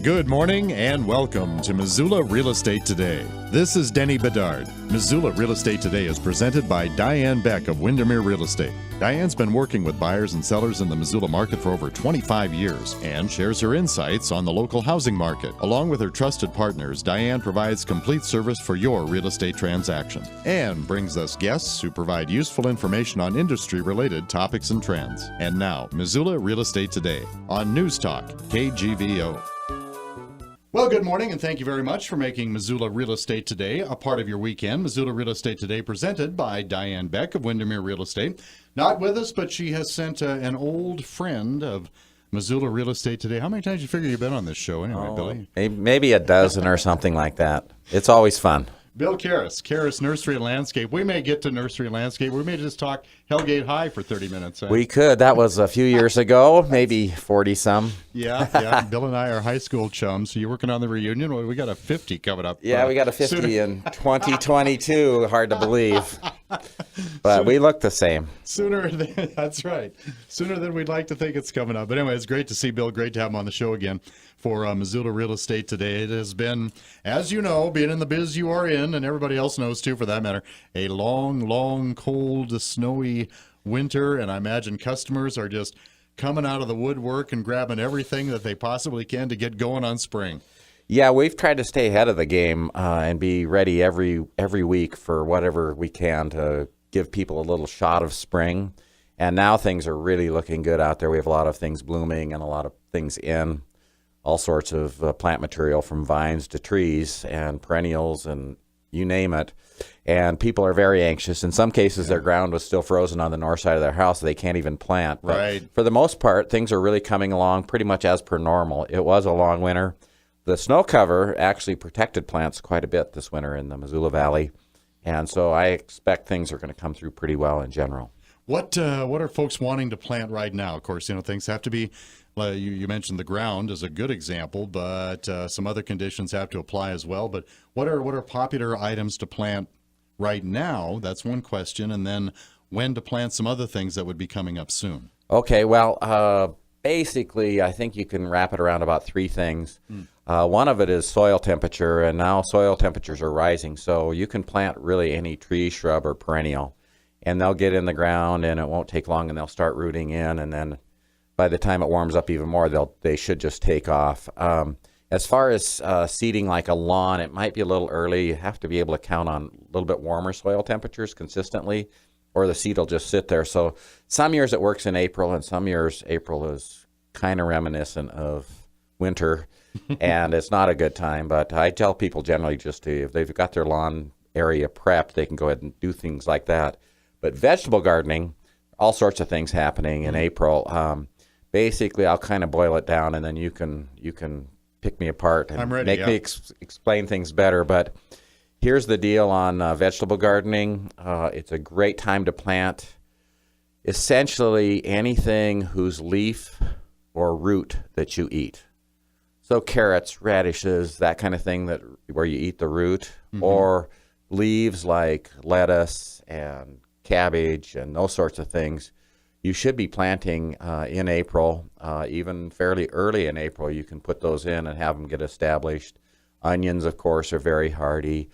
Good morning and welcome to Missoula Real Estate Today. This is Denny Bedard. Missoula Real Estate Today is presented by Diane Beck of Windermere Real Estate. Diane's been working with buyers and sellers in the Missoula market for over 25 years and shares her insights on the local housing market. Along with her trusted partners, Diane provides complete service for your real estate transaction and brings us guests who provide useful information on industry-related topics and trends. And now, Missoula Real Estate Today on News Talk, KGVO. Well, good morning, and thank you very much for making Missoula Real Estate Today a part of your weekend. Missoula Real Estate Today presented by Diane Beck of Windermere Real Estate. Not with us, but she has sent an old friend of Missoula Real Estate Today. How many times do you figure you've been on this show anyway, Billy? Maybe a dozen or something like that. It's always fun. Bill Caras, Caras Nursery and Landscape. We may get to Nursery and Landscape. We may just talk Hellgate High for 30 minutes. We could. That was a few years ago, maybe 40-some. Yeah. Bill and I are high school chums. So you're working on the reunion? Well, we got a 50 coming up. Yeah, we got a 50 in 2022. Hard to believe. But we look the same. That's right. Sooner than we'd like to think it's coming up. But anyway, it's great to see Bill. Great to have him on the show again for Missoula Real Estate Today. It has been, as you know, being in the biz you are in, and everybody else knows too for that matter, a long, cold, snowy winter. And I imagine customers are just coming out of the woodwork and grabbing everything that they possibly can to get going on spring. Yeah, we've tried to stay ahead of the game and be ready every week for whatever we can to give people a little shot of spring. And now things are really looking good out there. We have a lot of things blooming and a lot of things in, all sorts of plant material from vines to trees and perennials and you name it. And people are very anxious. In some cases, their ground was still frozen on the north side of their house. So they can't even plant. But right. For the most part, things are really coming along pretty much as per normal. It was a long winter. The snow cover actually protected plants quite a bit this winter in the Missoula Valley. And so I expect things are going to come through pretty well in general. What are folks wanting to plant right now? Of course, things have to be, you mentioned the ground is a good example, but some other conditions have to apply as well. But what are popular items to plant right now? That's one question. And then when to plant some other things that would be coming up soon. Okay, well, basically, I think you can wrap it around about three things. One of it is soil temperature, and now soil temperatures are rising. So you can plant really any tree, shrub, or perennial. And they'll get in the ground, and it won't take long, and they'll start rooting in. And then by the time it warms up even more, they should just take off. As far as seeding like a lawn, it might be a little early. You have to be able to count on a little bit warmer soil temperatures consistently, or the seed will just sit there. So some years it works in April, and some years April is kind of reminiscent of winter, and it's not a good time. But I tell people generally just if they've got their lawn area prepped, they can go ahead and do things like that. But vegetable gardening, all sorts of things happening in April. Basically, I'll kind of boil it down, and then you can pick me apart and make me explain things better. But here's the deal on vegetable gardening. It's a great time to plant essentially anything whose leaf or root that you eat. So carrots, radishes, that kind of thing where you eat the root, or leaves like lettuce and cabbage and those sorts of things. You should be planting in April, even fairly early in April. You can put those in and have them get established. Onions, of course, are very hardy.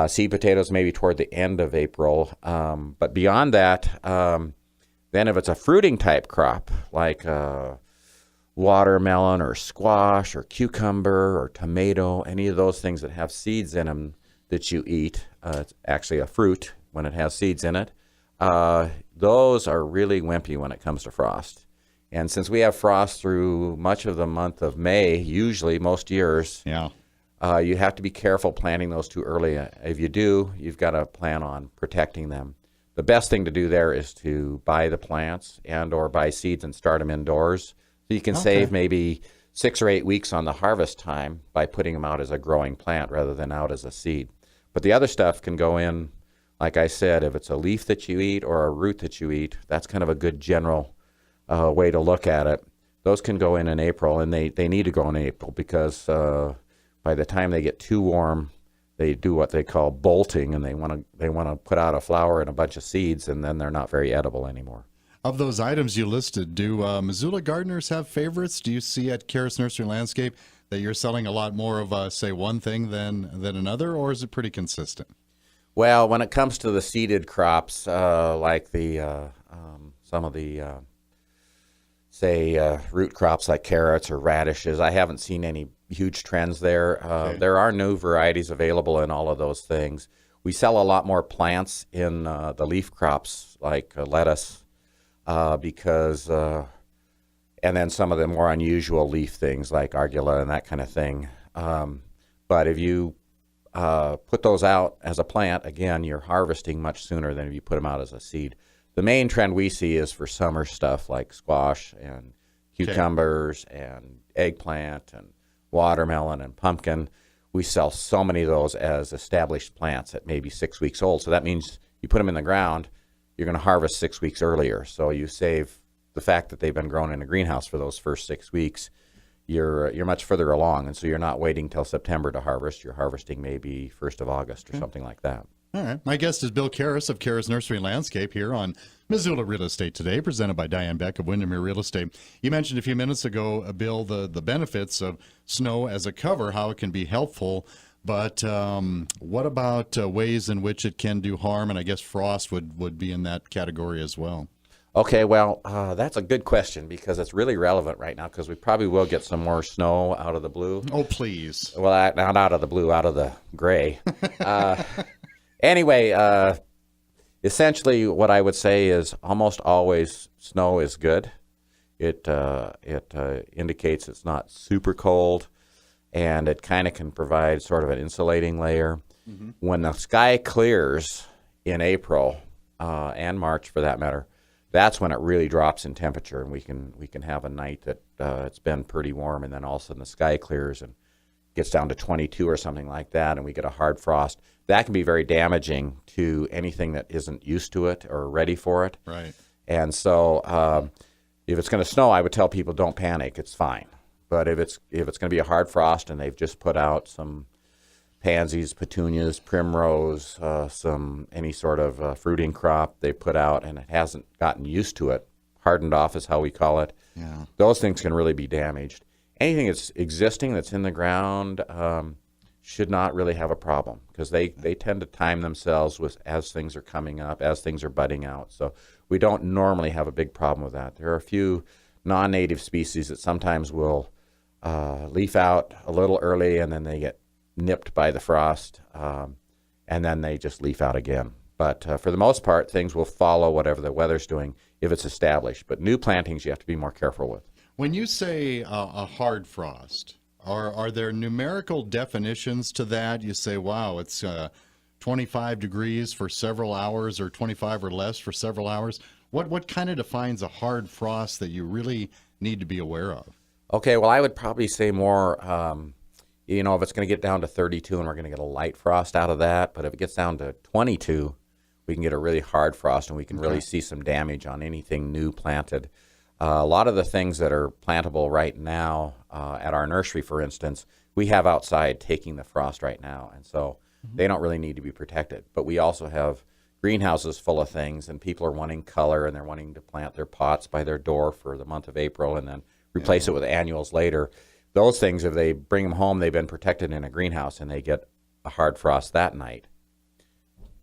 Seed potatoes maybe toward the end of April. But beyond that, then if it's a fruiting type crop like watermelon or squash or cucumber or tomato, any of those things that have seeds in them that you eat, it's actually a fruit when it has seeds in it. Those are really wimpy when it comes to frost. And since we have frost through much of the month of May, usually most years, you have to be careful planting those too early. If you do, you've got to plan on protecting them. The best thing to do there is to buy the plants and or buy seeds and start them indoors. So you can save maybe 6 or 8 weeks on the harvest time by putting them out as a growing plant rather than out as a seed. But the other stuff can go in. Like I said, if it's a leaf that you eat or a root that you eat, that's kind of a good general way to look at it. Those can go in April, and they need to go in April because by the time they get too warm, they do what they call bolting, and they want to put out a flower and a bunch of seeds, and then they're not very edible anymore. Of those items you listed, do Missoula gardeners have favorites? Do you see at Caras Nursery Landscape that you're selling a lot more of, say, one thing than another, or is it pretty consistent? Well, when it comes to the seeded crops, like some of the root crops like carrots or radishes, I haven't seen any huge trends there. Okay. There are new varieties available in all of those things. We sell a lot more plants in the leaf crops like lettuce because, and then some of the more unusual leaf things like arugula and that kind of thing. But if you put those out as a plant, again, you're harvesting much sooner than if you put them out as a seed. The main trend we see is for summer stuff like squash and cucumbers and eggplant and watermelon and pumpkin. We sell so many of those as established plants at maybe 6 weeks old. So that means you put them in the ground, you're going to harvest 6 weeks earlier. So you save the fact that they've been grown in a greenhouse for those first 6 weeks. You're much further along, and so you're not waiting till September to harvest. You're harvesting maybe 1st of August or something like that. All right. My guest is Bill Caras of Caras Nursery and Landscape here on Missoula Real Estate Today, presented by Diane Beck of Windermere Real Estate. You mentioned a few minutes ago, Bill, the benefits of snow as a cover, how it can be helpful. But what about ways in which it can do harm? And I guess frost would be in that category as well. Okay, well, that's a good question because it's really relevant right now because we probably will get some more snow out of the blue. Oh, please. Well, not out of the blue, out of the gray. Anyway, essentially what I would say is almost always snow is good. It indicates it's not super cold, and it kind of can provide sort of an insulating layer. Mm-hmm. When the sky clears in April and March, for that matter, that's when it really drops in temperature, and we can have a night that it's been pretty warm, and then all of a sudden the sky clears and gets down to 22 or something like that, and we get a hard frost. That can be very damaging to anything that isn't used to it or ready for it. Right. And so if it's going to snow, I would tell people don't panic. It's fine. But if it's going to be a hard frost and they've just put out some pansies, petunias, primrose, any sort of fruiting crop they put out, and it hasn't gotten used to it, hardened off is how we call it, yeah, those things can really be damaged. Anything that's existing that's in the ground should not really have a problem because they tend to time themselves with as things are coming up, as things are budding out. So we don't normally have a big problem with that. There are a few non-native species that sometimes will leaf out a little early and then they get nipped by the frost and then they just leaf out again. But for the most part, things will follow whatever the weather's doing if it's established. But new plantings you have to be more careful with. When you say a hard frost, are there numerical definitions to that? You say, wow, it's 25 degrees for several hours or 25 or less for several hours. What kind of defines a hard frost that you really need to be aware of? Okay, well, I would probably say more, if it's going to get down to 32 and we're going to get a light frost out of that, but if it gets down to 22, we can get a really hard frost and we can really see some damage on anything new planted. A lot of the things that are plantable right now at our nursery, for instance, we have outside taking the frost right now, and so they don't really need to be protected. But we also have greenhouses full of things, and people are wanting color, and they're wanting to plant their pots by their door for the month of April and then replace it with annuals later. Those things, if they bring them home, they've been protected in a greenhouse, and they get a hard frost that night,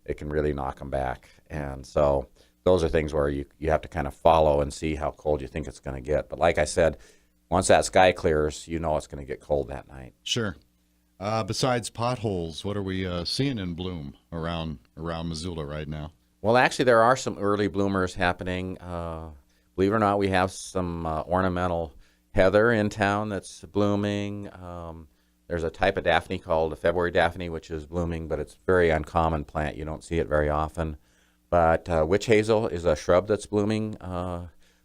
it can really knock them back. And so those are things where you have to kind of follow and see how cold you think it's going to get. But like I said, once that sky clears, you know it's going to get cold that night. Sure. Besides potholes, what are we seeing in bloom around Missoula right now? Well, actually, there are some early bloomers happening. Believe it or not, we have some ornamental heather in town that's blooming. There's a type of daphne called a February daphne, which is blooming, but it's a very uncommon plant. You don't see it very often. But witch hazel is a shrub that's blooming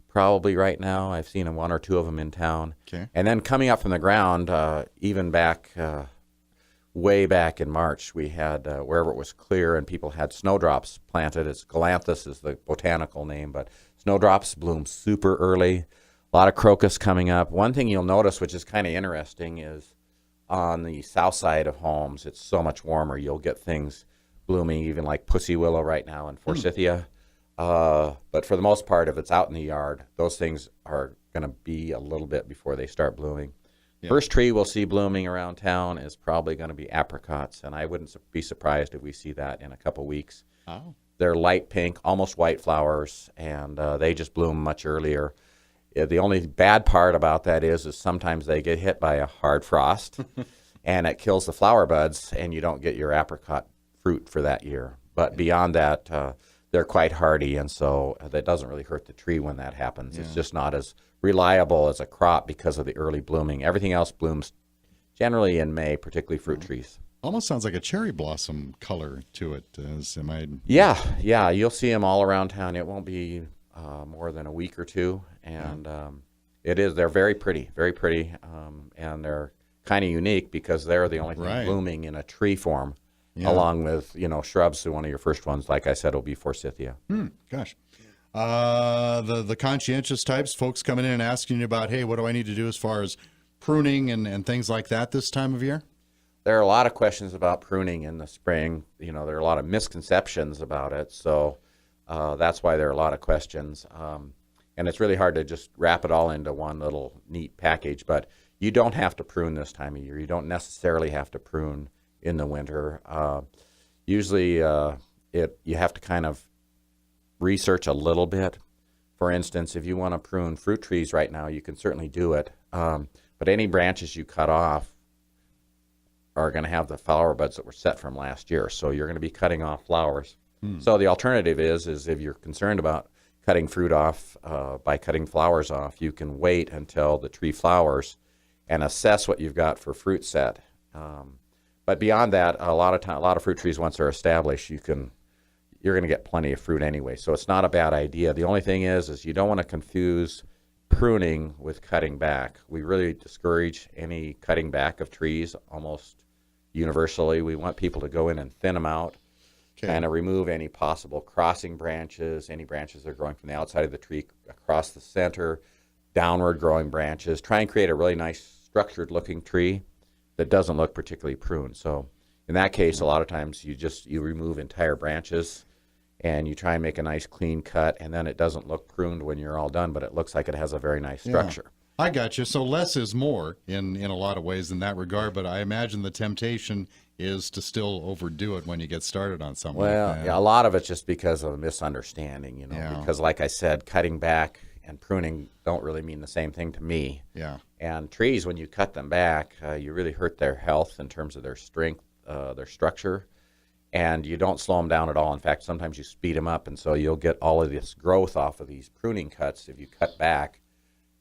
probably right now. I've seen one or two of them in town. Okay. And then coming up from the ground, even way back in March, we had, wherever it was clear and people had snowdrops planted. It's galanthus is the botanical name, but snowdrops bloom super early. A lot of crocus coming up. One thing you'll notice, which is kind of interesting, is on the south side of homes, it's so much warmer. You'll get things blooming, even like pussy willow right now and forsythia. But for the most part, if it's out in the yard, those things are going to be a little bit before they start blooming. Yeah. First tree we'll see blooming around town is probably going to be apricots, and I wouldn't be surprised if we see that in a couple weeks. Oh. They're light pink, almost white flowers, and they just bloom much earlier. The only bad part about that is sometimes they get hit by a hard frost, and it kills the flower buds, and you don't get your apricot fruit for that year. But beyond that, they're quite hardy, and so that doesn't really hurt the tree when that happens. Yeah. It's just not as reliable as a crop because of the early blooming. Everything else blooms generally in May, particularly fruit trees. Almost sounds like a cherry blossom color to it. Yeah, you'll see them all around town. It won't be more than a week or two, and they're very pretty, and they're kind of unique because they're the only thing blooming in a tree form, along with shrubs. So one of your first ones, like I said, will be forsythia. Gosh. The conscientious types, folks coming in and asking you about, hey, what do I need to do as far as pruning and things like that this time of year? There are a lot of questions about pruning in the spring. There are a lot of misconceptions about it, so that's why there are a lot of questions. And it's really hard to just wrap it all into one little neat package, but you don't have to prune this time of year. You don't necessarily have to prune in the winter. Usually you have to kind of research a little bit. For instance, if you want to prune fruit trees right now, you can certainly do it. But any branches you cut off are going to have the flower buds that were set from last year. So you're going to be cutting off flowers. So the alternative is if you're concerned about cutting fruit off by cutting flowers off, you can wait until the tree flowers and assess what you've got for fruit set. But beyond that, a lot of fruit trees, once they're established, you're going to get plenty of fruit anyway. So it's not a bad idea. The only thing is you don't want to confuse pruning with cutting back. We really discourage any cutting back of trees almost universally. We want people to go in and thin them out, kind of remove any possible crossing branches, any branches that are growing from the outside of the tree across the center, downward growing branches. Try and create a really nice structured looking tree that doesn't look particularly pruned. So in that case, a lot of times you remove entire branches and you try and make a nice clean cut, and then it doesn't look pruned when you're all done, but it looks like it has a very nice structure. I got you. So less is more in a lot of ways in that regard, but I imagine the temptation is to still overdo it when you get started on something like that. Yeah, a lot of it's just because of a misunderstanding, because like I said, cutting back and pruning don't really mean the same thing to me. Yeah. And trees, when you cut them back, you really hurt their health in terms of their strength, their structure, and you don't slow them down at all. In fact, sometimes you speed them up, and so you'll get all of this growth off of these pruning cuts if you cut back.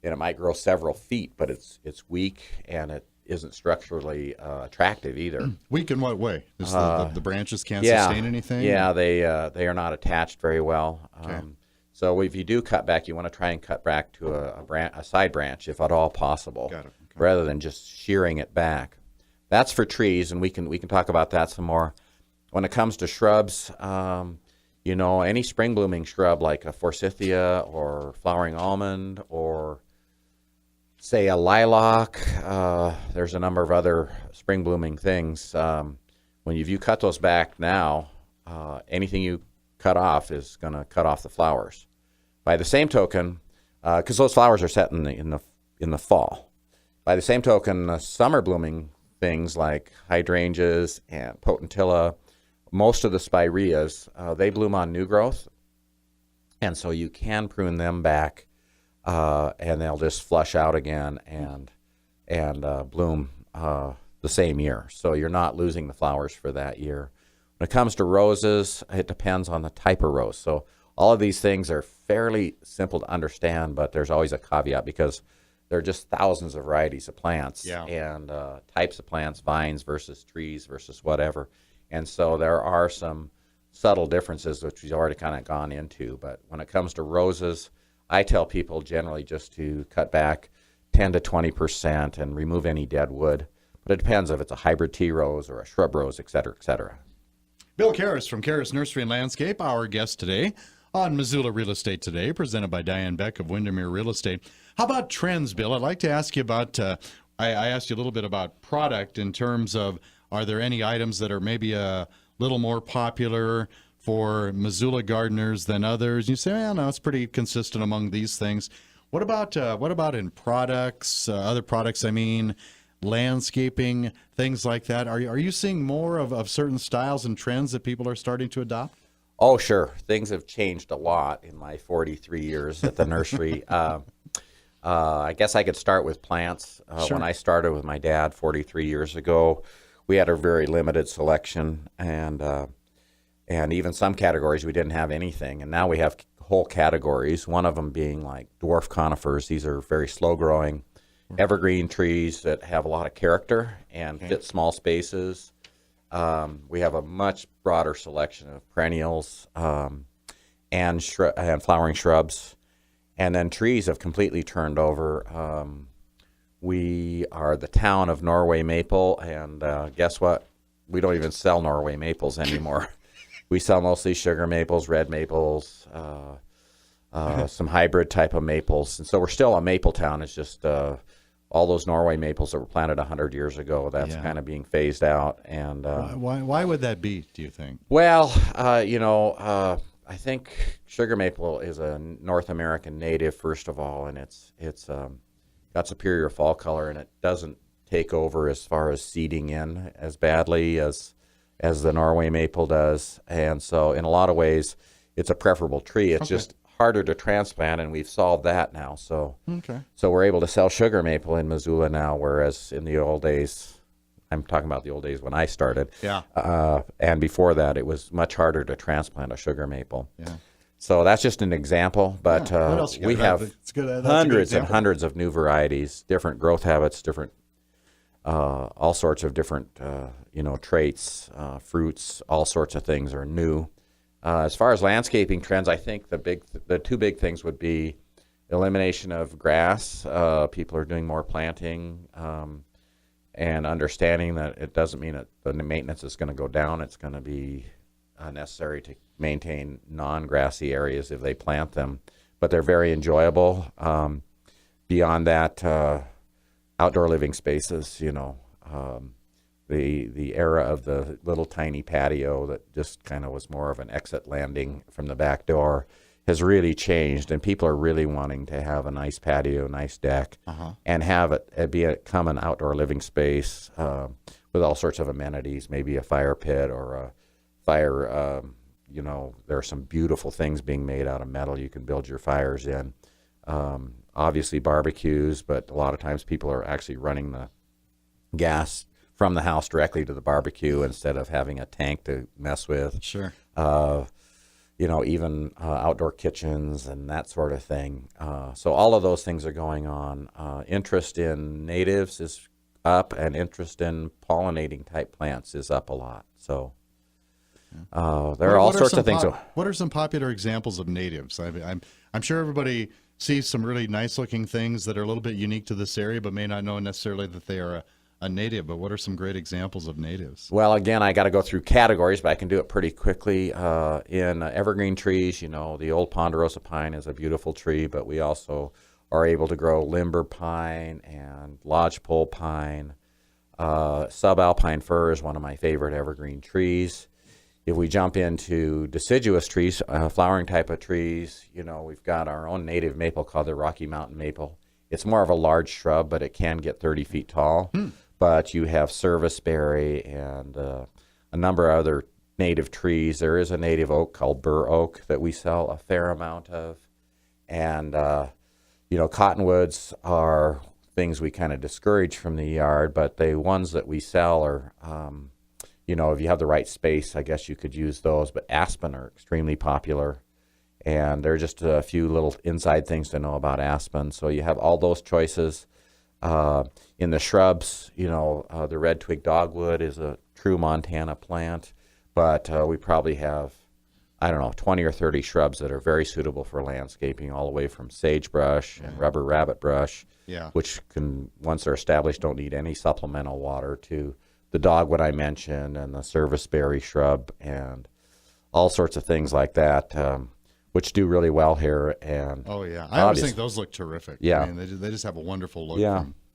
And it might grow several feet, but it's weak and it isn't structurally attractive either. Weak in what way? The branches can't sustain anything? Yeah, they are not attached very well. So if you do cut back, you want to try and cut back to a side branch, if at all possible, rather than just shearing it back. That's for trees, and we can talk about that some more. When it comes to shrubs, any spring blooming shrub like a forsythia or flowering almond or say a lilac, there's a number of other spring blooming things. When you cut those back now, anything you cut off is going to cut off the flowers. By the same token, because those flowers are set in the fall. By the same token, summer blooming things like hydrangeas and potentilla, most of the spireas, they bloom on new growth, and so you can prune them back. And they'll just flush out again and bloom the same year. So you're not losing the flowers for that year. When it comes to roses, it depends on the type of rose. So all of these things are fairly simple to understand, but there's always a caveat because there are just thousands of varieties of plants and types of plants, vines versus trees versus whatever. And so there are some subtle differences, which we've already kind of gone into. But when it comes to roses, I tell people generally just to cut back 10 to 20% and remove any dead wood. But it depends if it's a hybrid tea rose or a shrub rose, et cetera, et cetera. Bill Caras from Caras Nursery and Landscape, our guest today on Missoula Real Estate Today, presented by Diane Beck of Windermere Real Estate. How about trends, Bill? I'd like to ask you about, I asked you a little bit about product in terms of, are there any items that are maybe a little more popular for Missoula gardeners than others? You say, well, no, it's pretty consistent among these things. What about in products, other products? I mean, landscaping, things like that. Are you seeing more of certain styles and trends that people are starting to adopt? Oh, sure. Things have changed a lot in my 43 years at the nursery. I guess I could start with plants. Sure. When I started with my dad 43 years ago, we had a very limited selection, and even some categories we didn't have anything. And now we have whole categories, one of them being like dwarf conifers. These are very slow-growing evergreen trees that have a lot of character and fit small spaces. We have a much broader selection of perennials and flowering shrubs. And then trees have completely turned over. We are the town of Norway maple, and guess what? We don't even sell Norway maples anymore. We sell mostly sugar maples, red maples, some hybrid type of maples. And so we're still a maple town. It's just all those Norway maples that were planted 100 years ago, that's kind of being phased out. And why would that be, do you think? Well, I think sugar maple is a North American native, first of all, and it's got superior fall color, and it doesn't take over as far as seeding in as badly as the Norway maple does. And so in a lot of ways, it's a preferable tree. It's just harder to transplant, and we've solved that now. So we're able to sell sugar maple in Missoula now, whereas in the old days, I'm talking about the old days when I started. Yeah. And before that, it was much harder to transplant a sugar maple. Yeah. So that's just an example, but What else you got? we have That's good. That's a good hundreds and example. hundreds of new varieties, different growth habits, different all sorts of different traits, fruits, all sorts of things are new. As far as landscaping trends, I think the two big things would be elimination of grass. People are doing more planting. And understanding that it doesn't mean that the maintenance is going to go down. It's going to be necessary to maintain non-grassy areas if they plant them. But they're very enjoyable. Beyond that, outdoor living spaces, the era of the little tiny patio that just kind of was more of an exit landing from the back door has really changed, and people are really wanting to have a nice patio, nice deck, and have it become an outdoor living space with all sorts of amenities, maybe a fire pit or a fire. There are some beautiful things being made out of metal you can build your fires in. Obviously barbecues, but a lot of times people are actually running the gas from the house directly to the barbecue instead of having a tank to mess with. Sure. Even outdoor kitchens and that sort of thing. So all of those things are going on. Interest in natives is up, and interest in pollinating type plants is up a lot. So there are all sorts of things. What are some popular examples of natives? I'm sure everybody sees some really nice looking things that are a little bit unique to this area, but may not know necessarily that they are a native. But what are some great examples of natives? Well, again, I got to go through categories, but I can do it pretty quickly. In evergreen trees, the old ponderosa pine is a beautiful tree, but we also are able to grow limber pine and lodgepole pine. Subalpine fir is one of my favorite evergreen trees. If we jump into deciduous trees, flowering type of trees, we've got our own native maple called the Rocky Mountain maple. It's more of a large shrub, but it can get 30 feet tall. But you have serviceberry and a number of other native trees. There is a native oak called bur oak that we sell a fair amount of. And, cottonwoods are things we kind of discourage from the yard, but the ones that we sell are, if you have the right space, I guess you could use those. But aspen are extremely popular. And there are just a few little inside things to know about aspen. So you have all those choices. In the shrubs, the red twig dogwood is a true Montana plant, but we probably have, 20 or 30 shrubs that are very suitable for landscaping, all the way from sagebrush and rubber rabbit brush, which can, once they're established, don't need any supplemental water, to the dogwood I mentioned and the serviceberry shrub and all sorts of things like that. Which do really well here. And I always think those look terrific. Yeah, they just have a wonderful look.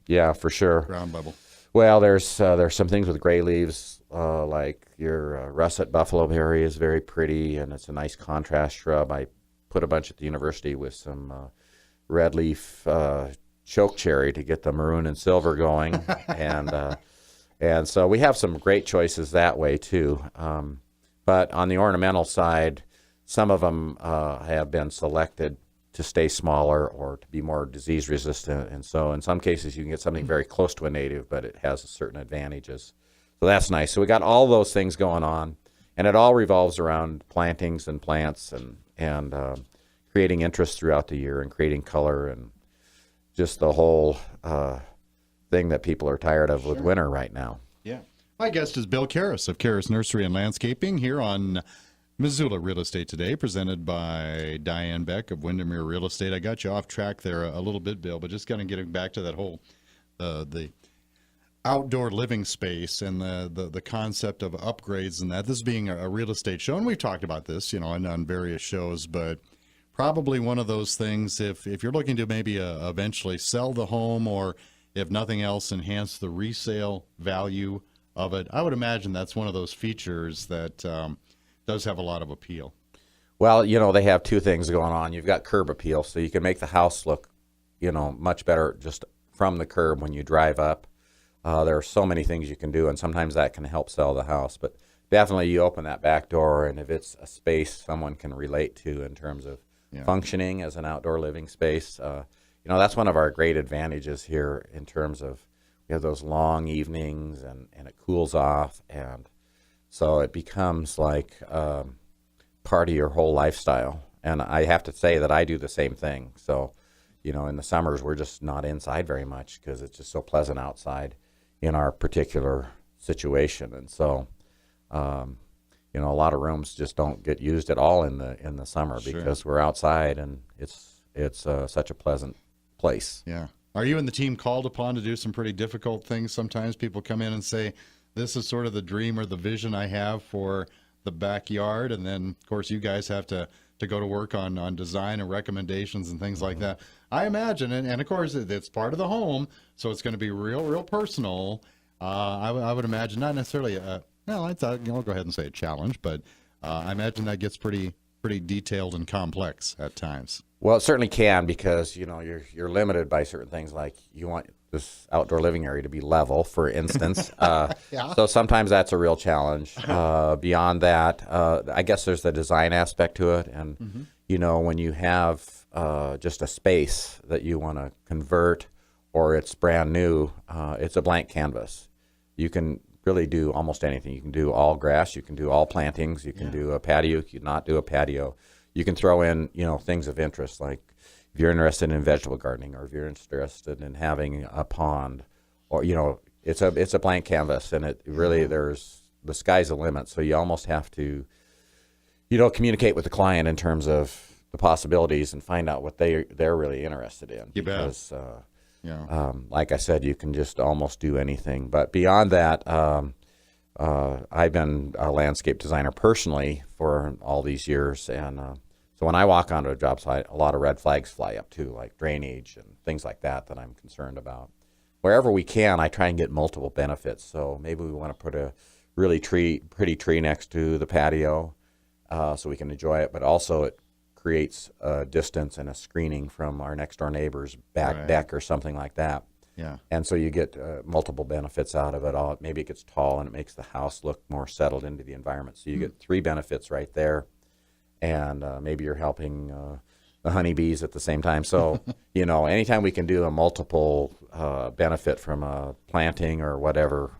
Yeah, for sure. Ground bubble. Well, there's some things with gray leaves, like your russet buffalo berry is very pretty, and it's a nice contrast shrub. I put a bunch at the university with some red leaf choke cherry to get the maroon and silver going, and so we have some great choices that way too. But on the ornamental side, some of them have been selected to stay smaller or to be more disease resistant, and so in some cases you can get something very close to a native, but it has certain advantages. So that's nice. So we got all those things going on, and it all revolves around plantings and plants and creating interest throughout the year and creating color and just the whole thing that people are tired of with winter right now. Yeah. My guest is Bill Caras of Caras Nursery and Landscaping here on Missoula Real Estate Today, presented by Diane Beck of Windermere Real Estate. I got you off track there a little bit, Bill, but just kind of getting back to that whole the outdoor living space and the concept of upgrades and that. This being a real estate show, and we've talked about this, on various shows, but probably one of those things, if you're looking to maybe eventually sell the home or if nothing else, enhance the resale value of it, I would imagine that's one of those features that does have a lot of appeal. Well, they have two things going on. You've got curb appeal, so you can make the house look, much better just from the curb when you drive up. There are so many things you can do, and sometimes that can help sell the house. But definitely you open that back door, and if it's a space someone can relate to in terms of functioning as an outdoor living space, that's one of our great advantages here in terms of we have those long evenings and it cools off, and so it becomes like part of your whole lifestyle. And I have to say that I do the same thing. So, in the summers, we're just not inside very much because it's just so pleasant outside in our particular situation. And so, a lot of rooms just don't get used at all in the summer because we're outside and it's such a pleasant place. Yeah. Are you and the team called upon to do some pretty difficult things? Sometimes people come in and say, this is sort of the dream or the vision I have for the backyard. And then, of course, you guys have to go to work on design and recommendations and things like that. I imagine, and of course, it's part of the home, so it's going to be real personal. I would imagine not necessarily I'll go ahead and say a challenge, but I imagine that gets pretty detailed and complex at times. Well, it certainly can because, you're limited by certain things, like you want this outdoor living area to be level, for instance. So sometimes that's a real challenge. Beyond that, I guess there's the design aspect to it. And, when you have just a space that you want to convert or it's brand new, it's a blank canvas. You can really do almost anything. You can do all grass. You can do all plantings. You can do a patio. You can not do a patio. You can throw in, things of interest, like if you're interested in vegetable gardening or if you're interested in having a pond, or, it's a blank canvas, and it really, the sky's the limit. So you almost have to, communicate with the client in terms of the possibilities and find out what they're really interested in. You bet. Because, like I said, you can just almost do anything. But beyond that, I've been a landscape designer personally for all these years, and so when I walk onto a job site, a lot of red flags fly up too, like drainage and things like that I'm concerned about. Wherever we can, I try and get multiple benefits. So maybe we want to put a really pretty tree next to the patio so we can enjoy it, but also it creates a distance and a screening from our next door neighbor's back deck or something like that. Yeah. And so you get multiple benefits out of it all. Maybe it gets tall and it makes the house look more settled into the environment. So you get three benefits right there. And maybe you're helping the honeybees at the same time. So, anytime we can do a multiple benefit from a planting or whatever,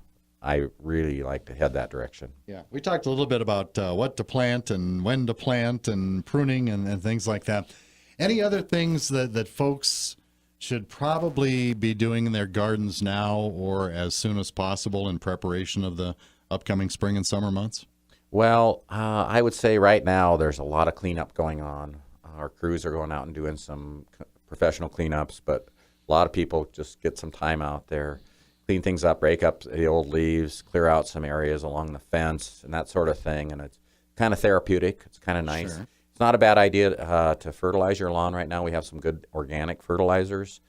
I really like to head that direction. Yeah. We talked a little bit about what to plant and when to plant and pruning and things like that. Any other things that folks should probably be doing in their gardens now or as soon as possible in preparation of the upcoming spring and summer months? Well, I would say right now there's a lot of cleanup going on. Our crews are going out and doing some professional cleanups, but a lot of people just get some time out there, clean things up, break up the old leaves, clear out some areas along the fence and that sort of thing. And it's kind of therapeutic. It's kind of nice. Sure. It's not a bad idea to fertilize your lawn right now. We have some good organic fertilizers,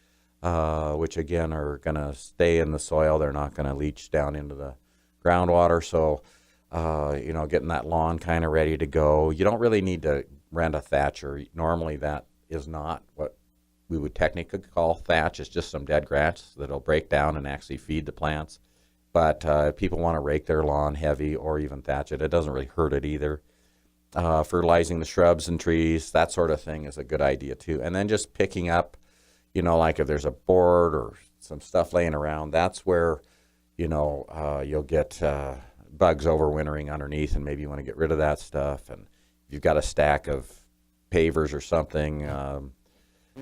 which again are going to stay in the soil. They're not going to leach down into the groundwater. So getting that lawn kind of ready to go. You don't really need to rent a thatcher. Normally that is not what we would technically call thatch. It's just some dead grass that'll break down and actually feed the plants. But if people want to rake their lawn heavy or even thatch it, it doesn't really hurt it either. Fertilizing the shrubs and trees, that sort of thing is a good idea too. And then just picking up, like if there's a board or some stuff laying around, that's where, you'll get bugs overwintering underneath, and maybe you want to get rid of that stuff. And if you've got a stack of pavers or something,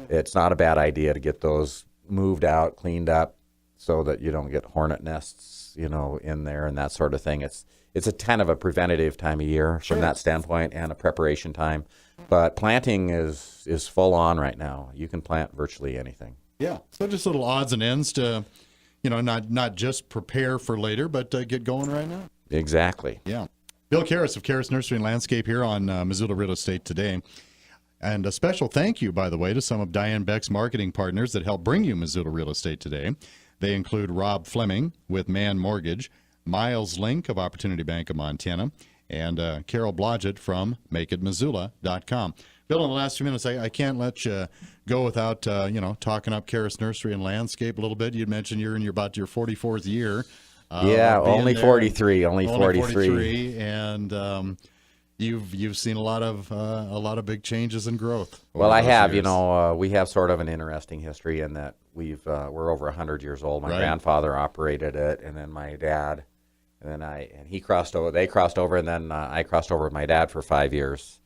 it's not a bad idea to get those moved out, cleaned up, so that you don't get hornet nests, in there and that sort of thing. It's a kind of a preventative time of year from that standpoint, and a preparation time. But planting is full on right now. You can plant virtually anything. Yeah. So just little odds and ends to, not just prepare for later, but get going right now. Exactly. Yeah. Bill Caras of Caras Nursery and Landscape here on Missoula Real Estate Today. And a special thank you, by the way, to some of Diane Beck's marketing partners that help bring you Missoula Real Estate Today. They include Rob Fleming with Mann Mortgage, Miles Link of Opportunity Bank of Montana, and Carol Blodgett from MakeItMissoula.com. Bill, in the last 2 minutes, I can't let you go without, talking up Caras Nursery and Landscape a little bit. You'd mentioned you're in about your 44th year. Only 43. Only 43. And you've seen a lot of big changes and growth. Well, I have. We have sort of an interesting history in that we're over 100 years old. My grandfather operated it, and then my dad, and then he crossed over. They crossed over, and then I crossed over with my dad for 5 years.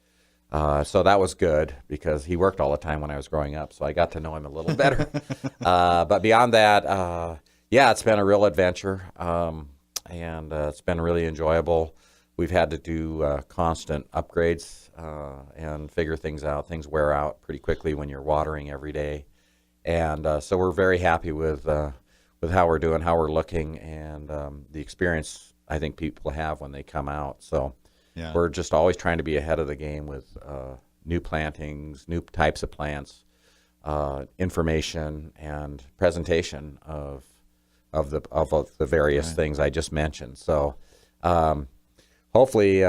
So that was good because he worked all the time when I was growing up, so I got to know him a little better. But beyond that, it's been a real adventure, and it's been really enjoyable. We've had to do constant upgrades and figure things out. Things wear out pretty quickly when you're watering every day. And so we're very happy with how we're doing, how we're looking, and the experience I think people have when they come out. So we're just always trying to be ahead of the game with new plantings, new types of plants, information, and presentation of the various things I just mentioned. So hopefully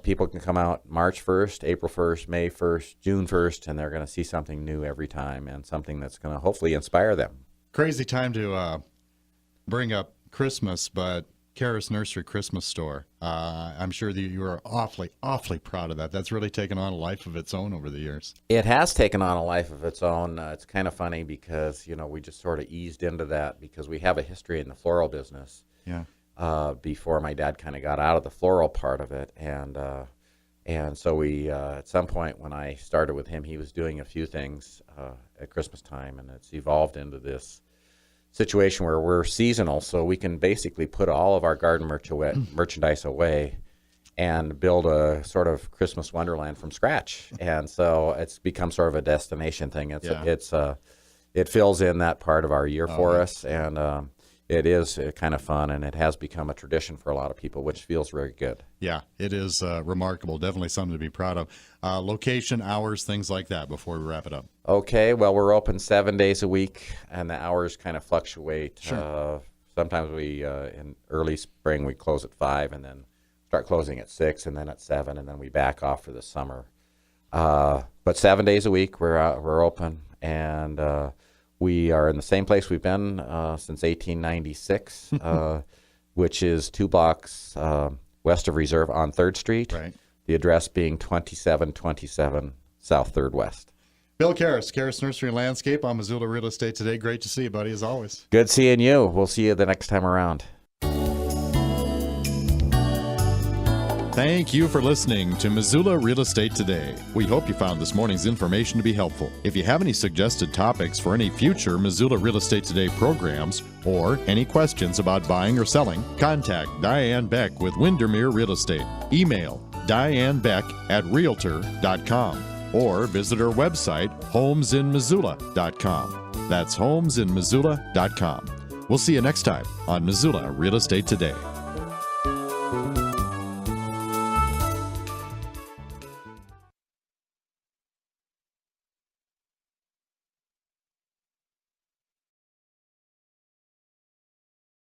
people can come out March 1st, April 1st, May 1st, June 1st, and they're going to see something new every time and something that's going to hopefully inspire them. Crazy time to bring up Christmas, but Caras Nursery Christmas Store, I'm sure that you are awfully, awfully proud of that. That's really taken on a life of its own over the years. It has taken on a life of its own. It's kind of funny because, we just sort of eased into that because we have a history in the floral business. Yeah. Before my dad kind of got out of the floral part of it. And so we, at some point when I started with him, he was doing a few things at Christmas time, and it's evolved into this situation where we're seasonal, so we can basically put all of our garden merchandise away and build a sort of Christmas wonderland from scratch. And so it's become sort of a destination thing. It fills in that part of our year for us, and it is kind of fun, and it has become a tradition for a lot of people, which feels very good. Yeah, it is remarkable. Definitely something to be proud of. Location, hours, things like that before we wrap it up. Okay, well, we're open 7 days a week, and the hours kind of fluctuate. Sure. Sometimes in early spring, we close at 5 and then start closing at 6 and then at 7, and then we back off for the summer. But 7 days a week, we're open, and we are in the same place we've been since 1896, which is 2 blocks west of Reserve on 3rd Street, the address being 2727 South 3rd West. Bill Caras, Caras Nursery and Landscape on Missoula Real Estate Today. Great to see you, buddy, as always. Good seeing you. We'll see you the next time around. Thank you for listening to Missoula Real Estate Today. We hope you found this morning's information to be helpful. If you have any suggested topics for any future Missoula Real Estate Today programs or any questions about buying or selling, contact Diane Beck with Windermere Real Estate. Email dianebeck@realtor.com or visit our website homesinmissoula.com. That's homesinmissoula.com. We'll see you next time on Missoula Real Estate Today.